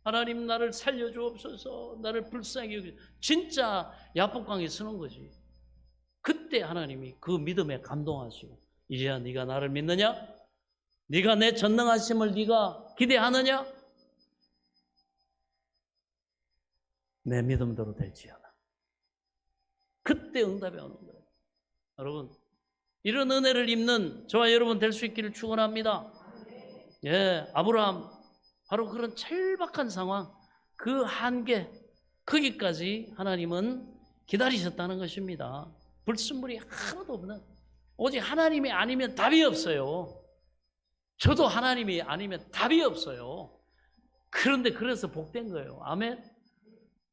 하나님 나를 살려주옵소서. 나를 불쌍히 여기 진짜 야복강에 서는 거지. 그때 하나님이 그 믿음에 감동하시고 이제야 네가 나를 믿느냐? 네가 내 전능하심을 네가 기대하느냐? 내 믿음대로 될지어다. 그때 응답이 오는 거예요. 여러분, 이런 은혜를 입는 저와 여러분 될 수 있기를 축원합니다. 예, 아브라함 바로 그런 절박한 상황, 그 한계, 거기까지 하나님은 기다리셨다는 것입니다. 불순물이 하나도 없는, 오직 하나님이 아니면 답이 없어요. 저도 하나님이 아니면 답이 없어요. 그런데 그래서 복된 거예요. 아멘.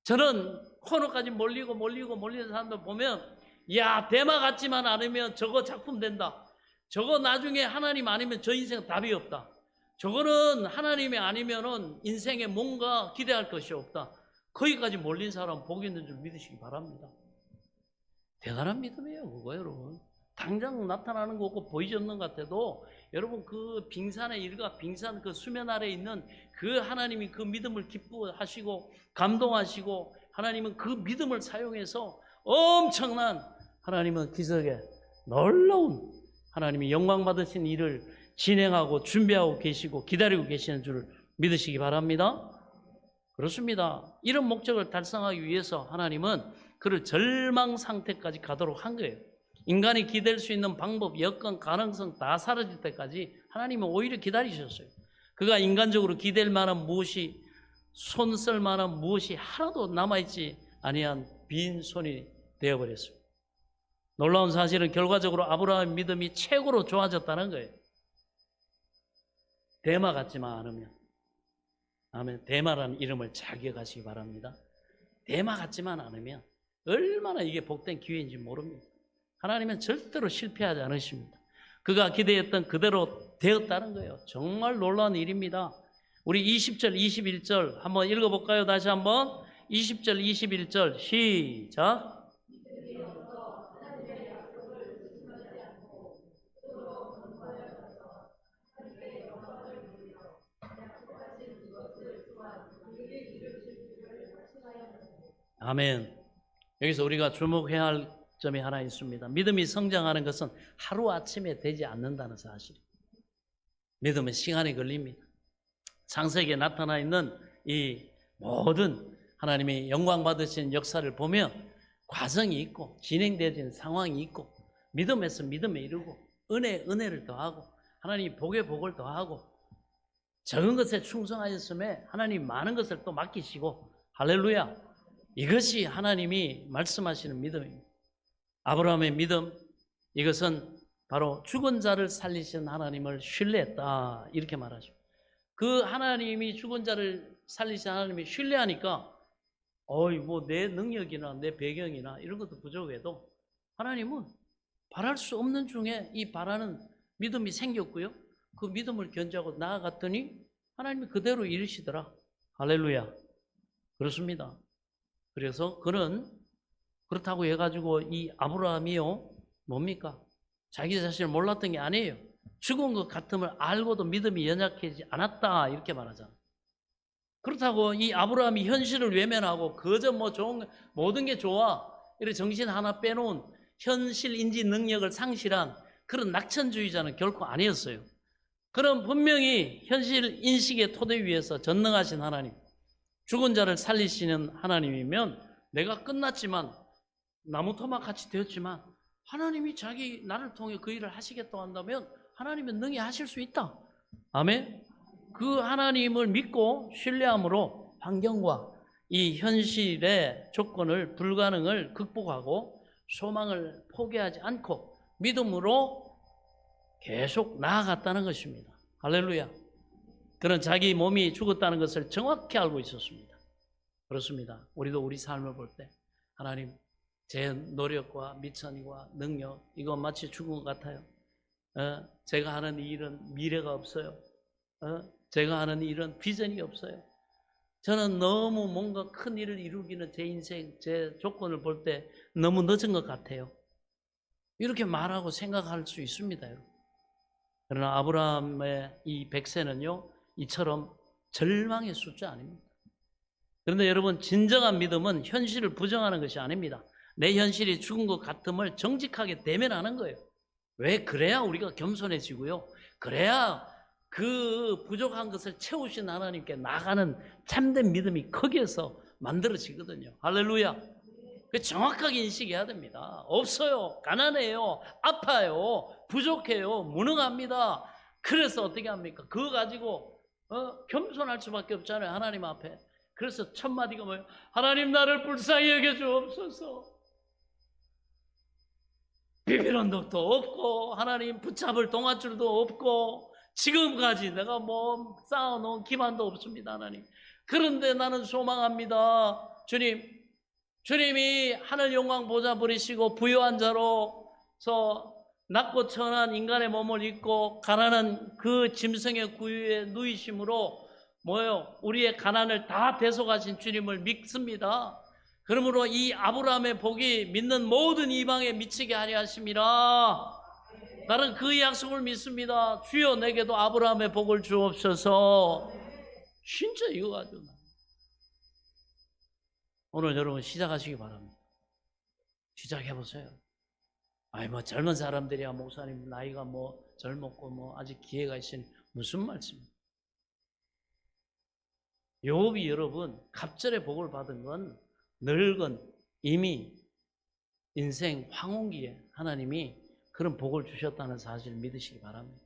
저는 코너까지 몰리는 사람들 보면, 야, 대마 같지만 않으면 저거 작품 된다. 저거 나중에 하나님 아니면 저 인생 답이 없다. 저거는 하나님이 아니면은 인생에 뭔가 기대할 것이 없다. 거기까지 몰린 사람 복 있는 줄 믿으시기 바랍니다. 대단한 믿음이에요, 그거 여러분. 당장 나타나는 거 없고 보이지 않는 것 같아도 여러분 그 빙산의 일과 빙산 그 수면 아래에 있는 그 하나님이 그 믿음을 기뻐하시고 감동하시고 하나님은 그 믿음을 사용해서 엄청난 하나님은 기적에 놀라운 하나님이 영광 받으신 일을 진행하고 준비하고 계시고 기다리고 계시는 줄 믿으시기 바랍니다. 그렇습니다. 이런 목적을 달성하기 위해서 하나님은 그를 절망 상태까지 가도록 한 거예요. 인간이 기댈 수 있는 방법, 여건, 가능성 다 사라질 때까지 하나님은 오히려 기다리셨어요. 그가 인간적으로 기댈 만한 무엇이, 손쓸 만한 무엇이 하나도 남아있지 아니한 빈 손이 되어버렸어요. 놀라운 사실은 결과적으로 아브라함의 믿음이 최고로 좋아졌다는 거예요. 대마 같지만 않으면. 아멘. 대마라는 이름을 잘 기억하시기 바랍니다. 대마 같지만 않으면 얼마나 이게 복된 기회인지 모릅니다. 하나님은 절대로 실패하지 않으십니다. 그가 기대했던 그대로 되었다는 거예요. 정말 놀라운 일입니다. 우리 20절, 21절 한번 읽어볼까요? 다시 한번 20절, 21절 시작. 아멘. 여기서 우리가 주목해야 할 점이 하나 있습니다. 믿음이 성장하는 것은 하루아침에 되지 않는다는 사실. 믿음은 시간이 걸립니다. 창세기에 나타나 있는 이 모든 하나님의 영광 받으신 역사를 보면 과정이 있고 진행되어진 상황이 있고 믿음에서 믿음에 이르고 은혜를 더하고 하나님 복에 복을 더하고 적은 것에 충성하였음에 하나님 많은 것을 또 맡기시고 할렐루야. 이것이 하나님이 말씀하시는 믿음입니다. 아브라함의 믿음, 이것은 바로 죽은 자를 살리신 하나님을 신뢰했다 이렇게 말하죠. 그 하나님이 죽은 자를 살리신 하나님이 신뢰하니까 뭐 내 능력이나 내 배경이나 이런 것도 부족해도 하나님은 바랄 수 없는 중에 이 바라는 믿음이 생겼고요. 그 믿음을 견지하고 나아갔더니 하나님이 그대로 이르시더라. 할렐루야. 그렇습니다. 그래서 그는 그렇다고 해가지고 이 아브라함이요 뭡니까? 자기 자신을 몰랐던 게 아니에요. 죽은 것 같음을 알고도 믿음이 연약해지지 않았다 이렇게 말하잖아. 그렇다고 이 아브라함이 현실을 외면하고 그저 뭐 좋은 모든 게 좋아 이렇게 정신 하나 빼놓은 현실 인지 능력을 상실한 그런 낙천주의자는 결코 아니었어요. 그럼 분명히 현실 인식의 토대 위에서 전능하신 하나님, 죽은 자를 살리시는 하나님이면 내가 끝났지만 나무 토막 같이 되었지만 하나님이 자기 나를 통해 그 일을 하시겠다고 한다면 하나님은 능히 하실 수 있다. 아멘. 그 하나님을 믿고 신뢰함으로 환경과 이 현실의 조건을 불가능을 극복하고 소망을 포기하지 않고 믿음으로 계속 나아갔다는 것입니다. 할렐루야. 그는 자기 몸이 죽었다는 것을 정확히 알고 있었습니다. 그렇습니다. 우리도 우리 삶을 볼 때 하나님 제 노력과 미천과 능력 이거 마치 죽은 것 같아요. 제가 하는 이 일은 미래가 없어요. 제가 하는 일은 비전이 없어요. 저는 너무 뭔가 큰 일을 이루기는 제 인생, 제 조건을 볼 때 너무 늦은 것 같아요. 이렇게 말하고 생각할 수 있습니다, 여러분. 그러나 아브라함의 이 100세는요, 이처럼 절망의 숫자 아닙니다. 그런데 여러분, 진정한 믿음은 현실을 부정하는 것이 아닙니다. 내 현실이 죽은 것 같음을 정직하게 대면하는 거예요. 왜? 그래야 우리가 겸손해지고요. 그래야 그 부족한 것을 채우신 하나님께 나가는 참된 믿음이 거기에서 만들어지거든요. 할렐루야. 정확하게 인식해야 됩니다. 없어요. 가난해요. 아파요. 부족해요. 무능합니다. 그래서 어떻게 합니까? 그거 가지고 겸손할 수밖에 없잖아요. 하나님 앞에. 그래서 첫 마디가 뭐예요? 하나님, 나를 불쌍히 여겨주옵소서. 비비는 덕도 없고 하나님 붙잡을 동아줄도 없고 지금까지 내가 뭐 쌓아놓은 기반도 없습니다. 하나님. 그런데 나는 소망합니다. 주님이 하늘 영광 보좌 버리시고 부유한 자로서 낮고 천한 인간의 몸을 입고 가난한 그 짐승의 구유에 누이심으로 우리의 가난을 다 대속하신 주님을 믿습니다. 그러므로 이 아브라함의 복이 믿는 모든 이방에 미치게 하려 하심이라. 나는 그 약속을 믿습니다. 주여, 내게도 아브라함의 복을 주옵소서. 진짜 이거 가지고 오늘 여러분 시작하시기 바랍니다. 시작해보세요. 뭐 젊은 사람들이야 목사님 나이가 젊었고 아직 기회가 있으니 무슨 말씀입니까? 욥이 여러분 갑절의 복을 받은 건 늙은 이미 인생 황혼기에 하나님이 그런 복을 주셨다는 사실을 믿으시기 바랍니다.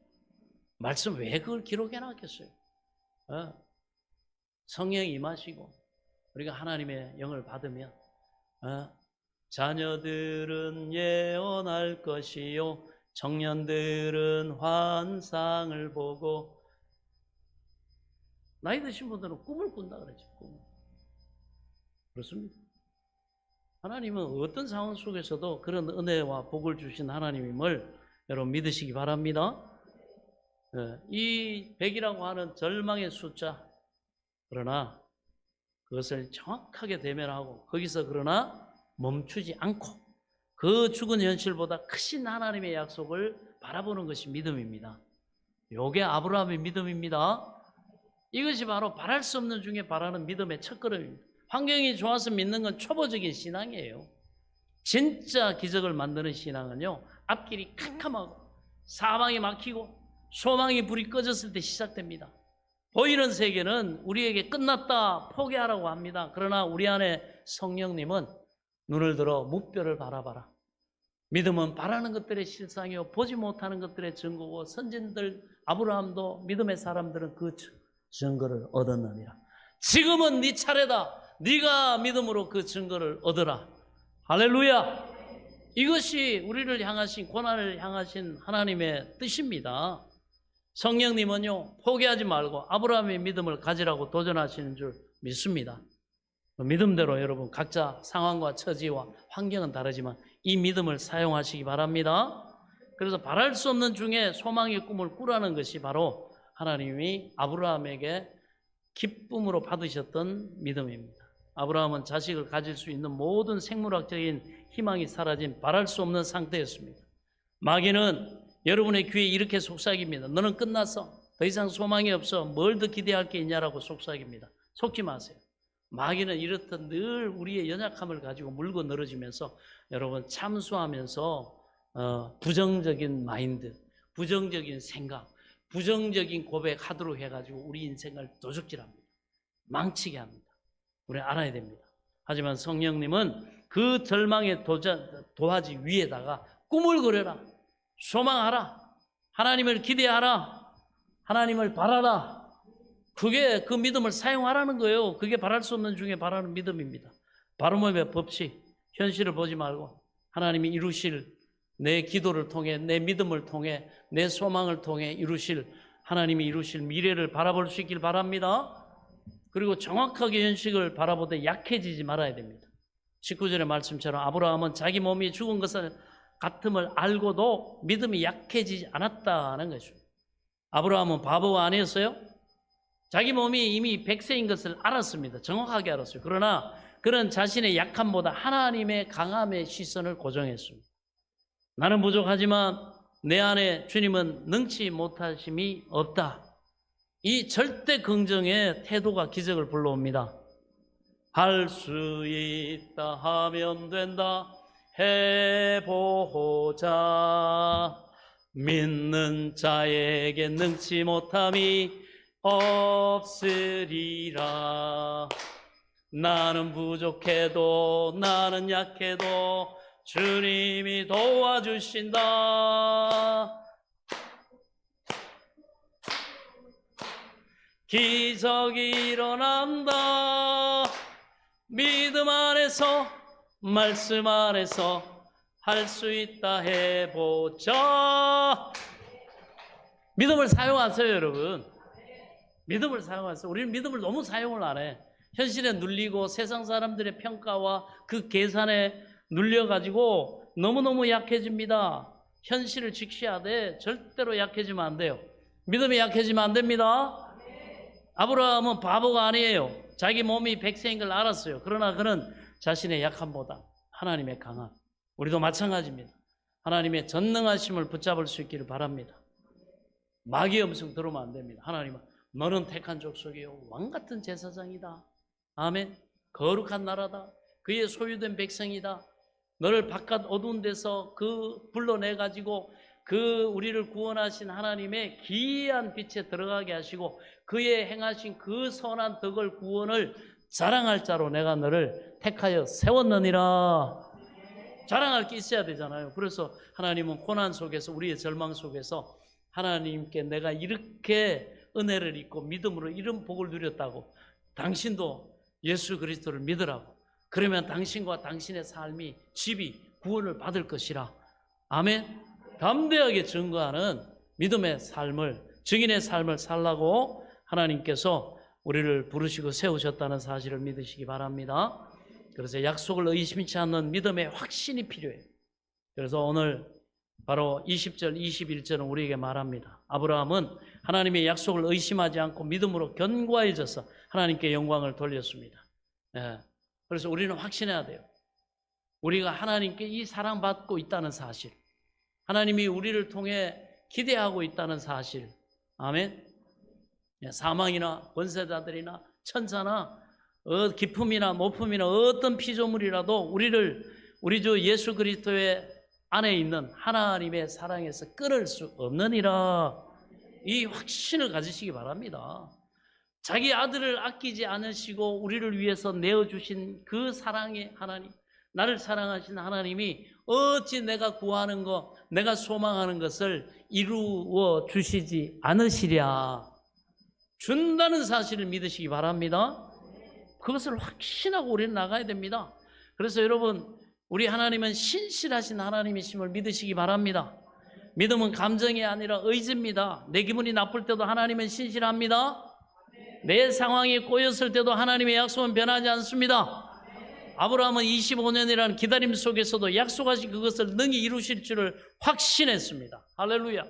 말씀 왜 그걸 기록해 놨겠어요? 성령이 임하시고 우리가 하나님의 영을 받으면 자녀들은 예언할 것이요 청년들은 환상을 보고, 나이 드신 분들은 꿈을 꾼다 그러죠. 꿈. 그렇습니다. 하나님은 어떤 상황 속에서도 그런 은혜와 복을 주신 하나님임을 여러분 믿으시기 바랍니다. 이 100이라고 하는 절망의 숫자, 그러나 그것을 정확하게 대면하고 거기서 그러나 멈추지 않고 그 죽은 현실보다 크신 하나님의 약속을 바라보는 것이 믿음입니다. 요게 아브라함의 믿음입니다. 이것이 바로 바랄 수 없는 중에 바라는 믿음의 첫걸음입니다. 환경이 좋아서 믿는 건 초보적인 신앙이에요. 진짜 기적을 만드는 신앙은요, 앞길이 캄캄하고 사방이 막히고 소망이 불이 꺼졌을 때 시작됩니다. 보이는 세계는 우리에게 끝났다 포기하라고 합니다. 그러나 우리 안에 성령님은 눈을 들어 무뼈를 바라봐라. 믿음은 바라는 것들의 실상이요 보지 못하는 것들의 증거고, 선진들 아브라함도 믿음의 사람들은 그 증거를 얻었느니라. 지금은 네 차례다. 네가 믿음으로 그 증거를 얻으라. 할렐루야. 이것이 우리를 향하신, 고난을 향하신 하나님의 뜻입니다. 성령님은요 포기하지 말고 아브라함의 믿음을 가지라고 도전하시는 줄 믿습니다. 믿음대로 여러분 각자 상황과 처지와 환경은 다르지만 이 믿음을 사용하시기 바랍니다. 그래서 바랄 수 없는 중에 소망의 꿈을 꾸라는 것이 바로 하나님이 아브라함에게 기쁨으로 받으셨던 믿음입니다. 아브라함은 자식을 가질 수 있는 모든 생물학적인 희망이 사라진 바랄 수 없는 상태였습니다. 마귀는 여러분의 귀에 이렇게 속삭입니다. 너는 끝났어. 더 이상 소망이 없어. 뭘 더 기대할 게 있냐라고 속삭입니다. 속지 마세요. 마귀는 이렇듯 늘 우리의 연약함을 가지고 물고 늘어지면서 여러분 참수하면서 부정적인 마인드, 부정적인 생각, 부정적인 고백하도록 해가지고 우리 인생을 도적질합니다. 망치게 합니다. 우리는 알아야 됩니다. 하지만 성령님은 그 절망의 도화지 위에다가 꿈을 그려라. 소망하라. 하나님을 기대하라. 하나님을 바라라. 그게 그 믿음을 사용하라는 거예요. 그게 바랄 수 없는 중에 바라는 믿음입니다. 바로몸의 법칙, 현실을 보지 말고 하나님이 이루실 내 기도를 통해, 내 믿음을 통해, 내 소망을 통해 하나님이 이루실 미래를 바라볼 수 있길 바랍니다. 그리고 정확하게 현실을 바라보되 약해지지 말아야 됩니다. 19절의 말씀처럼 아브라함은 자기 몸이 죽은 것을 같음을 알고도 믿음이 약해지지 않았다는 것이죠. 아브라함은 바보가 아니었어요. 자기 몸이 이미 100세인 것을 알았습니다. 정확하게 알았어요. 그러나 그는 자신의 약함보다 하나님의 강함의 시선을 고정했습니다. 나는 부족하지만 내 안에 주님은 능치 못하심이 없다. 이 절대 긍정의 태도가 기적을 불러옵니다. 할 수 있다 하면 된다 해보자. 믿는 자에게 능치 못함이 없으리라. 나는 부족해도 나는 약해도 주님이 도와주신다. 기적이 일어난다. 믿음 안에서 말씀 안에서 할 수 있다 해보자. 믿음을 사용하세요, 여러분. 믿음을 사용하세요. 우리는 믿음을 너무 사용을 안 해. 현실에 눌리고 세상 사람들의 평가와 그 계산에 눌려가지고 너무너무 약해집니다. 현실을 직시하되 절대로 약해지면 안 돼요. 믿음이 약해지면 안 됩니다. 아브라함은 바보가 아니에요. 자기 몸이 백세인 걸 알았어요. 그러나 그는 자신의 약함보다 하나님의 강함, 우리도 마찬가지입니다. 하나님의 전능하심을 붙잡을 수 있기를 바랍니다. 마귀의 음성 들으면 안 됩니다. 하나님은 너는 택한 족속이요 왕같은 제사장이다. 아멘. 거룩한 나라다. 그의 소유된 백성이다. 너를 바깥 어두운 데서 불러내가지고 우리를 구원하신 하나님의 기이한 빛에 들어가게 하시고 그의 행하신 그 선한 덕을 구원을 자랑할 자로 내가 너를 택하여 세웠느니라. 자랑할 게 있어야 되잖아요. 그래서 하나님은 고난 속에서 우리의 절망 속에서 하나님께 내가 이렇게 은혜를 입고 믿음으로 이런 복을 누렸다고 당신도 예수 그리스도를 믿으라고. 그러면 당신과 당신의 삶이 집이 구원을 받을 것이라. 아멘. 담대하게 증거하는 믿음의 삶을, 증인의 삶을 살라고 하나님께서 우리를 부르시고 세우셨다는 사실을 믿으시기 바랍니다. 그래서 약속을 의심치 않는 믿음의 확신이 필요해요. 그래서 오늘 바로 20절, 21절은 우리에게 말합니다. 아브라함은 하나님의 약속을 의심하지 않고 믿음으로 견고해져서 하나님께 영광을 돌렸습니다. 그래서 우리는 확신해야 돼요. 우리가 하나님께 이 사랑받고 있다는 사실, 하나님이 우리를 통해 기대하고 있다는 사실. 아멘. 사망이나 권세자들이나 천사나 기품이나 높음이나 어떤 피조물이라도 우리 주 예수 그리스도의 안에 있는 하나님의 사랑에서 끊을 수 없느니라. 이 확신을 가지시기 바랍니다. 자기 아들을 아끼지 않으시고 우리를 위해서 내어주신 그 사랑의 하나님, 나를 사랑하신 하나님이 어찌 내가 구하는 것, 내가 소망하는 것을 이루어 주시지 않으시랴. 준다는 사실을 믿으시기 바랍니다. 그것을 확신하고 우리는 나가야 됩니다. 그래서 여러분, 우리 하나님은 신실하신 하나님이심을 믿으시기 바랍니다. 믿음은 감정이 아니라 의지입니다. 내 기분이 나쁠 때도 하나님은 신실합니다. 내 상황이 꼬였을 때도 하나님의 약속은 변하지 않습니다. 아브라함은 25년이라는 기다림 속에서도 약속하신 그것을 능히 이루실 줄을 확신했습니다. 할렐루야.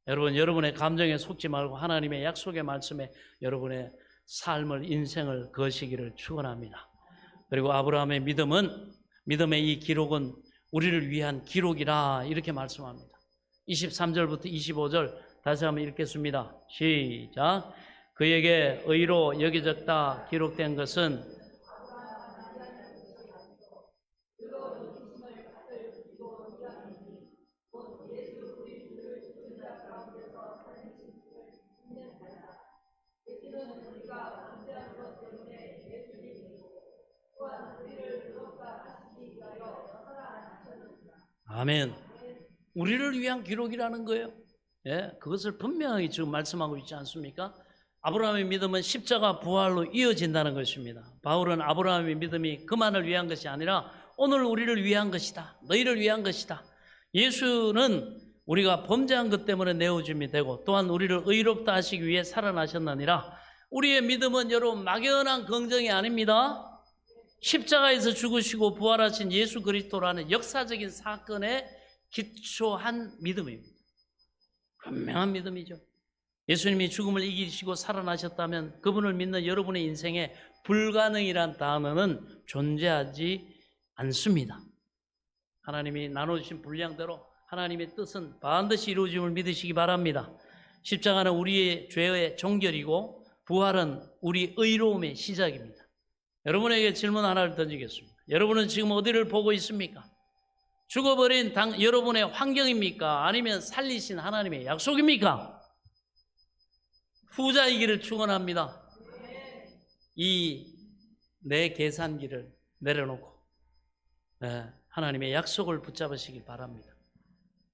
여러분, 여러분의 감정에 속지 말고 하나님의 약속의 말씀에 여러분의 삶을, 인생을 거시기를 축원합니다. 그리고 아브라함의 믿음의 이 기록은 우리를 위한 기록이라 이렇게 말씀합니다. 23절부터 25절 다시 한번 읽겠습니다. 시작. 그에게 의로 여겨졌다 기록된 것은 아멘. 우리를 위한 기록이라는 거예요. 그것을 분명히 지금 말씀하고 있지 않습니까? 아브라함의 믿음은 십자가 부활로 이어진다는 것입니다. 바울은 아브라함의 믿음이 그만을 위한 것이 아니라 오늘 우리를 위한 것이다. 너희를 위한 것이다. 예수는 우리가 범죄한 것 때문에 내어줌이 되고 또한 우리를 의롭다 하시기 위해 살아나셨느니라. 우리의 믿음은 여러분 막연한 긍정이 아닙니다. 십자가에서 죽으시고 부활하신 예수 그리스도라는 역사적인 사건에 기초한 믿음입니다. 분명한 믿음이죠. 예수님이 죽음을 이기시고 살아나셨다면 그분을 믿는 여러분의 인생에 불가능이란 단어는 존재하지 않습니다. 하나님이 나눠주신 분량대로 하나님의 뜻은 반드시 이루어짐을 믿으시기 바랍니다. 십자가는 우리의 죄의 종결이고 부활은 우리 의로움의 시작입니다. 여러분에게 질문 하나를 던지겠습니다. 여러분은 지금 어디를 보고 있습니까? 죽어버린 여러분의 환경입니까? 아니면 살리신 하나님의 약속입니까? 후자이기를 축원합니다. 이 내 계산기를 내려놓고 하나님의 약속을 붙잡으시길 바랍니다.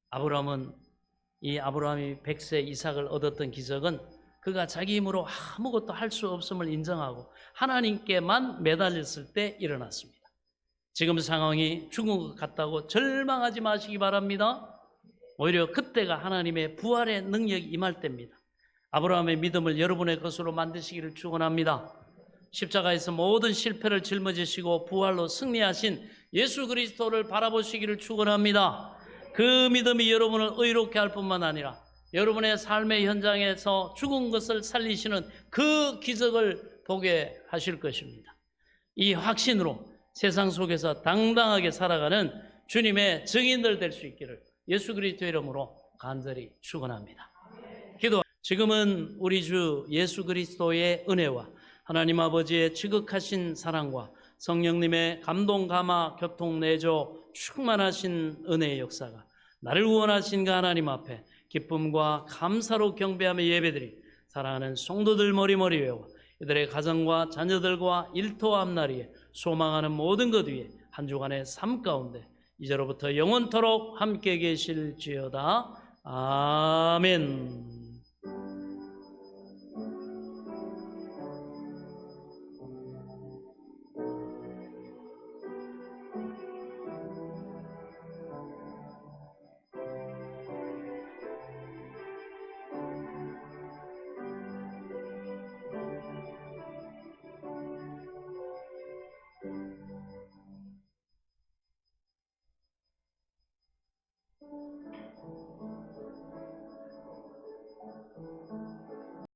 아브라함이 100세 이삭을 얻었던 기적은 그가 자기 힘으로 아무것도 할 수 없음을 인정하고 하나님께만 매달렸을 때 일어났습니다. 지금 상황이 죽은 것 같다고 절망하지 마시기 바랍니다. 오히려 그때가 하나님의 부활의 능력이 임할 때입니다. 아브라함의 믿음을 여러분의 것으로 만드시기를 축원합니다. 십자가에서 모든 실패를 짊어지시고 부활로 승리하신 예수 그리스도를 바라보시기를 축원합니다. 그 믿음이 여러분을 의롭게 할 뿐만 아니라 여러분의 삶의 현장에서 죽은 것을 살리시는 그 기적을 보게 하실 것입니다. 이 확신으로 세상 속에서 당당하게 살아가는 주님의 증인들 될 수 있기를 예수 그리스도의 이름으로 간절히 축원합니다. 지금은 우리 주 예수 그리스도의 은혜와 하나님 아버지의 지극하신 사랑과 성령님의 감동, 감화, 교통, 내조, 충만하신 은혜의 역사가 나를 구원하신 그 하나님 앞에 기쁨과 감사로 경배하며 예배드린 사랑하는 성도들 머리머리 외워 이들의 가정과 자녀들과 일터 앞날에 소망하는 모든 것 위에 한 주간의 삶 가운데 이제로부터 영원토록 함께 계실지어다. 아멘.